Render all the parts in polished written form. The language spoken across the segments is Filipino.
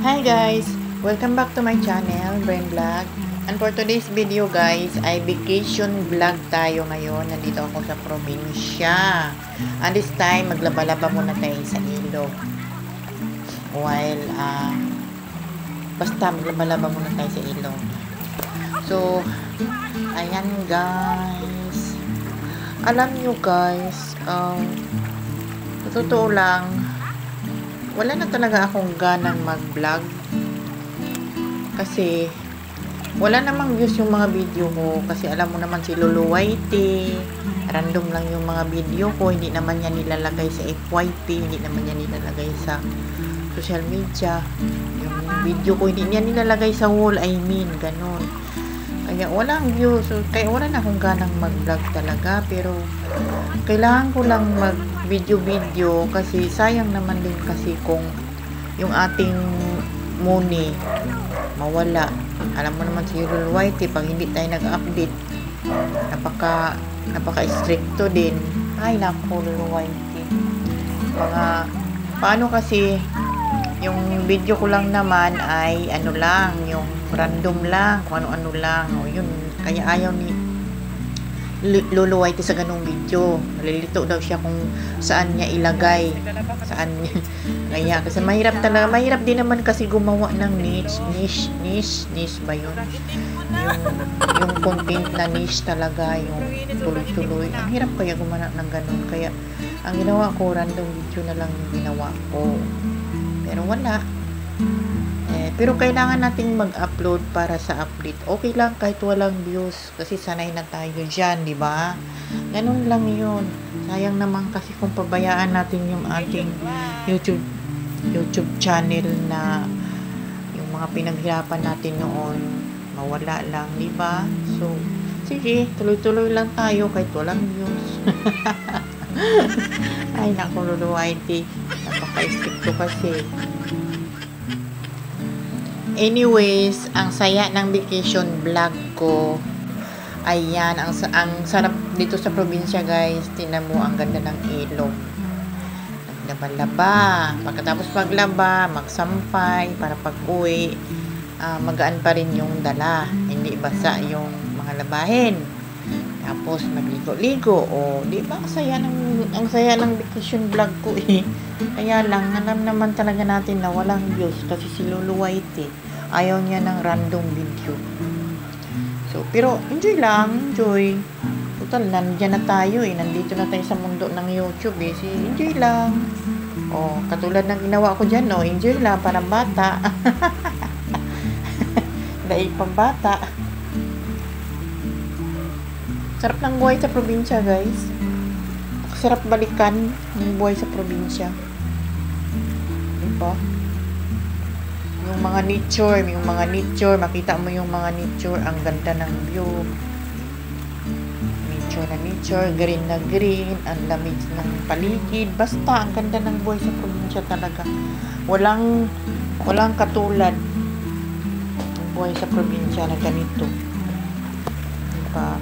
Hi guys! Welcome back to my channel, Brain Vlog. And for today's video guys, ay vacation vlog tayo ngayon. Nandito ako sa probinsya. And this time, maglaba-laba muna tayo sa ilog. While, basta maglaba-laba muna tayo sa ilog. So, ayan guys. Alam nyo guys, sa totoo lang, wala na talaga akong ganang mag-vlog kasi wala namang views yung mga video ko kasi alam mo naman si Lolo Whitey, random lang yung mga video ko, hindi naman yan nilalagay sa FYP, hindi naman yan nilalagay sa social media, yung video ko hindi niya nilalagay sa wall, ganun, kaya walang views, so, kaya wala na akong ganang mag-vlog talaga, pero kailangan ko lang mag video kasi sayang naman din kasi kung yung ating money mawala. Alam mo naman si Lolo Whitey, pag hindi tayo nag-update napaka-stricto din. Ay naku, Lolo Whitey, paano kasi yung video ko lang naman ay ano lang, yung random lang, kung ano-ano lang, o yun, kaya ayaw ni Lolo Whitey sa ganung video. Nalilito daw siya kung saan niya ilagay. Saan niya. Kaya kasi mahirap talaga. Mahirap din naman kasi gumawa ng niche ba yun? Yung content na niche talaga, yung tuloy-tuloy. Ang hirap kaya gumawa ng ganun. Kaya ang ginawa ko, random video na lang yung ginawa ko. Pero wala. Pero kailangan nating mag-upload para sa update. Okay lang kahit walang views kasi sanay na tayo dyan, di ba? Ganun lang yun. Sayang naman kasi kung pabayaan natin yung ating YouTube channel na yung mga pinaghirapan natin noon mawala lang, di ba? So, sige, tuloy-tuloy lang tayo kahit walang views. Ay, naku, Lolo Whitey. Napaka-stick ko kasi. Anyways, ang saya ng vacation vlog ko. Ayan, ang sarap dito sa probinsya guys. Tingnan mo, ang ganda ng ilog. Naglaba-laba. Pagkatapos maglaba, magsampay para pag-uwi, magaan pa rin yung dala. Hindi basa yung mga labahin. Tapos magligo-ligo. O, di ba? Ang saya ng vacation vlog ko eh. Kaya lang, alam naman talaga natin na walang views kasi si Lolo Whitey ayaw niya ng random video. So, pero enjoy lang, enjoy. Total, nandiyan na tayo eh. Nandito na tayo sa mundo ng YouTube eh. Enjoy lang. O, katulad ng ginawa ko dyan, no? Enjoy lang, parang bata. Dahil pang bata. Sarap ng buhay sa probinsya, guys. Sarap balikan yung buhay sa probinsya. Diba? Yung mga nature, makita mo yung mga nature, ang ganda ng view. Nature, green na green, ang lamig ng paligid. Basta, ang ganda ng buhay sa probinsya talaga. Walang katulad ng buhay sa probinsya na ganito. Diba?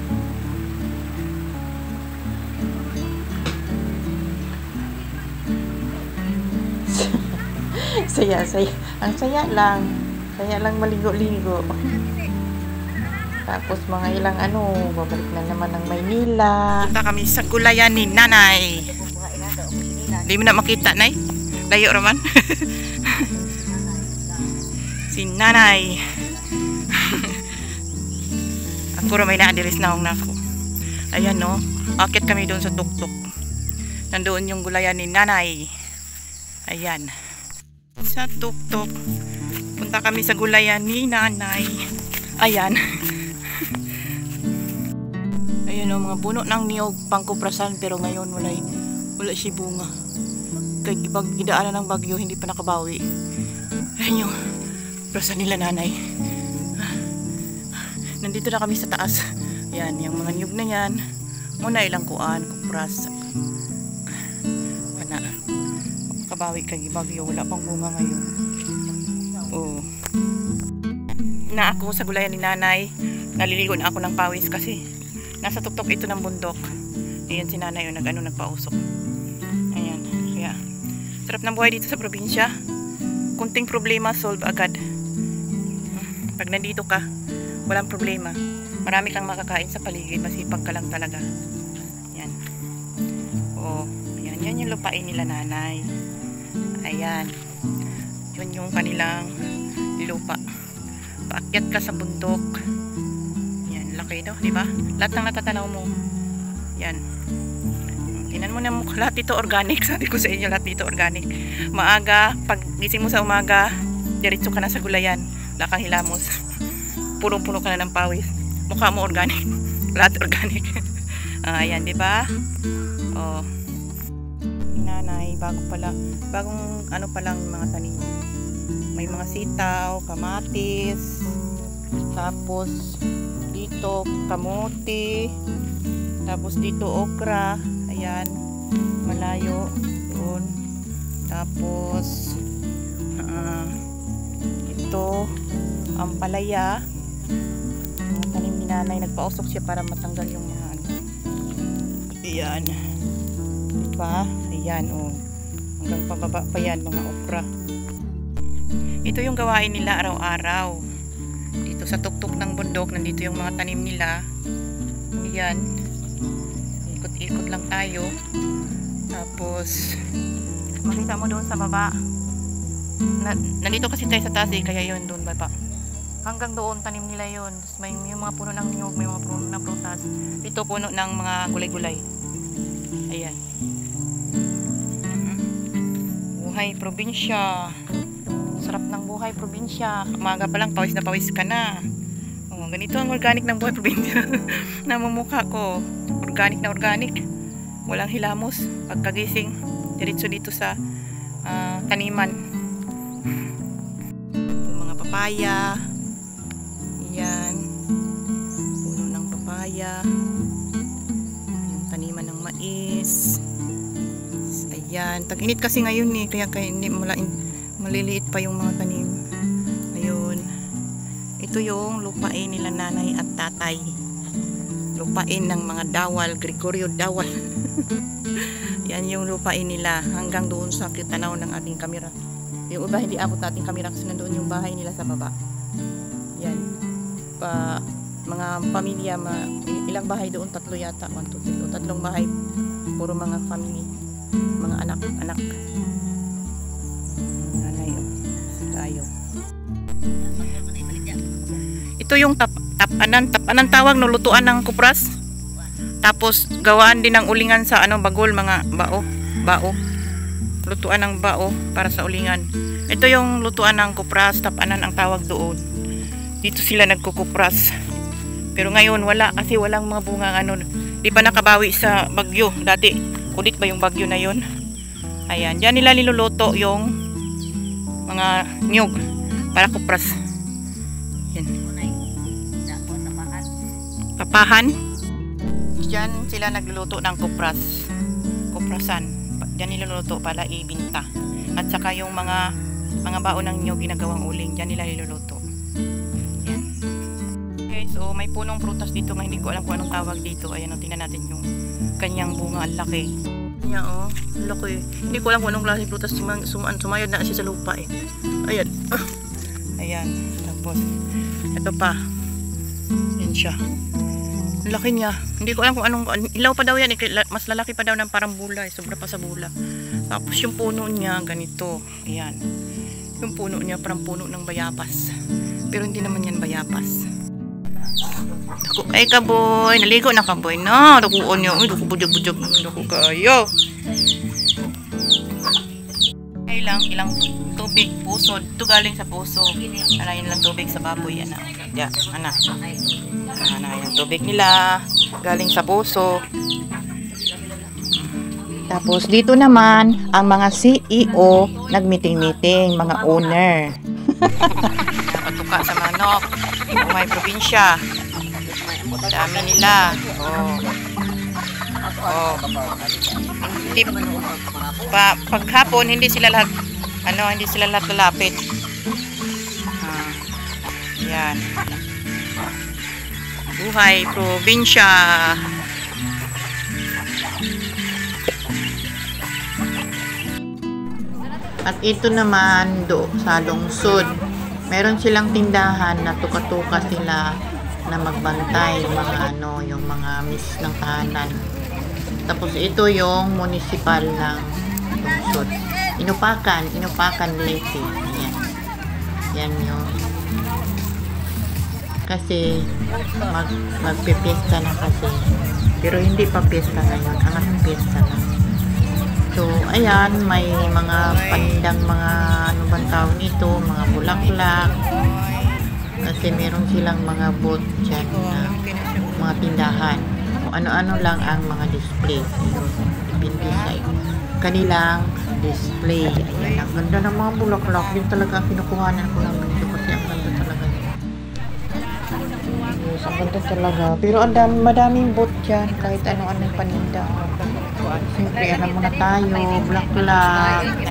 Saya. Ang saya lang maligo-ligo. Tapos mga ilang babalik na naman ng Maynila. Punta kami sa gulayan ni Nanay. Hindi mo na makita, Nay. Layo raman. Si Nanay. At puro may naadiris na akong nako. Ayan no. Akit kami doon sa tuktok. Nandoon yung gulayan ni Nanay. Ayan. Sa tuktok. Punta kami sa gulayan ni Nanay. Ayan. Ayan o, mga puno ng niyog pangkuprasan pero ngayon wala siya bunga. Kaya pag idaanan ng bagyo hindi pa nakabawi. Ayan yung prasan nila Nanay. Nandito na kami sa taas. Ayan, yung mga niyog na yan. Muna ilang kupras. Kabawi kay bagyo, wala pang bunga ngayon. Oh. Na ako sa gulayan ni Nanay, naliligo na ako ng pawis kasi nasa tuktok ito ng bundok. Ayan si Nanay yung nagpausok. Ayan, kaya sarap ng buhay dito sa probinsya. kunting problema solve agad. Pag nandito ka, walang problema. Marami kang makakain sa paligid, masipag ka lang talaga. Yan. Oh, yan yung lupain nila nanay. Ayan. Yun yung kanilang lupa. Paakyat ka sa bundok. Yan, laki daw, di ba? Lahat ng natatanaw mo. Yan. Tingnan mo na mukha, lahat dito organic. Sabi ko sa inyo, lahat dito organic. Maaga, pag gising mo sa umaga, diretso ka na sa gulayan. Wala kang hilamos. Punong-puno ka na ng pawis. Mukha mo organic. Lahat organic. Ayan, di ba? Oh. Nanay, bagong ano pa lang mga tanim. May mga sitaw, kamatis, tapos dito kamote, tapos dito okra. Ayan, malayo doon. Tapos ito ampalaya. Tanim ni nanay, nagpausok siya para matanggal yung mga ano. Ayan, diba? Ayan, oh, hanggang pababa pa yan mga okra. Ito yung gawain nila araw-araw dito sa tuktok ng bundok. Nandito yung mga tanim nila. Ayan, ikot-ikot lang tayo. Tapos makita mo doon sa baba, nandito kasi tayo sa taas kaya yun doon baba. Hanggang doon tanim nila yun. May mga puno ng niyog, may mga puno ng prutas. Dito puno ng mga gulay-gulay. Ayan. Buhay probinsya. Sarap ng buhay probinsya. Umaga pa lang pawis na pawis ka na. Oh, ganito ang organic ng buhay probinsya. Namumukha ko. Organic na organic. Walang hilamos. Pagkagising, diretso dito sa taniman. Yung mga papaya. Yan, puno ng papaya, yung taniman ng mais. Ayan, tag-init kasi ngayon kaya hindi maliliit pa yung mga tanim. Ayun, ito yung lupain nila nanay at tatay. Lupain ng mga Dawal, Gregorio Dawal. Yan yung lupain nila hanggang doon sa tanaw ng ating kamera. Yung iba hindi abot nating kamera kasi nandoon yung bahay nila sa baba. Yan. Mga pamilya, ilang bahay doon, 3 yata, 1, 2, 3, 3 bahay, puro mga family, mga anak nanay tayo. Ito yung tapanan tawag no, lutuan ng kupras, tapos gawaan din ng ulingan sa bagol, mga bao, lutuan ng bao para sa ulingan. Ito yung lutuan ng kupras, tapanan ang tawag doon. Dito sila nagkukupras. Pero ngayon wala kasi walang mga bunga di pa nakabawi sa bagyo. Dati ulit ba yung bagyo na yun? Ayan, diyan nila niluluto yung mga niyog para kupras. Yan. Kapahan. Diyan sila nagluluto ng kupras. Kuprasan. Diyan niluluto para ibinta. At saka yung mga baon ng niyog ginagawang uling, diyan nila niluluto. So may punong prutas dito nga, hindi ko alam kung anong tawag dito. Ayan, tingnan natin yung kanyang bunga, ang laki. Ayan, laki. Hindi ko alam kung anong klase prutas, sumayad na siya sa lupa Ayan. Ayan, tapos ito pa. Yan siya. Laki niya. Hindi ko alam kung anong, ilaw pa daw yan, mas lalaki pa daw ng parang bula, sobra pa sa bula. Tapos yung puno niya ganito. Ayan. Yung puno niya parang puno ng bayabas. Pero hindi naman yan bayabas. Ay kaboy, naligo na kaboy na. Dakuon niyo, daku bujog-bujog, daku kayo. Ay ilang tubig puso. Ito galing sa puso. Alayin lang tubig sa baboy yan. Diyan, anak. Yung tubig nila galing sa puso. Tapos dito naman ang mga CEO nagmeeting-meeting, mga owner. Patuka sa manok. May probinsya. Dami nila. Paghapon hindi sila lahat lalapit. Yan. Buhay probinsya. At ito naman sa lungsod. Meron silang tindahan na tuka-tuka sila na magbantay, yung mga miss ng tahanan. Tapos ito yung municipal ng lungsod. Inupakan Leyte. Ayan. Yan yung kasi magpipiesta na kasi. Pero hindi pa piyesta ngayon. Angat piyesta na. So, ayan, may mga pandang ano bang tawag nito, mga bulaklak. Kasi meron silang mga booth dyan na mga tindahan. Ano-ano lang ang mga display. Depende sa kanilang display. Ayan, ang ganda ng mga bulaklak. Yun talaga ang kinukuhanan ko ng video kasi ang ganda talaga. Yes, ang ganda talaga. Pero madaming booth dyan kahit ano-anong paninda. Siyempre, alam mo na tayo, bulaklak.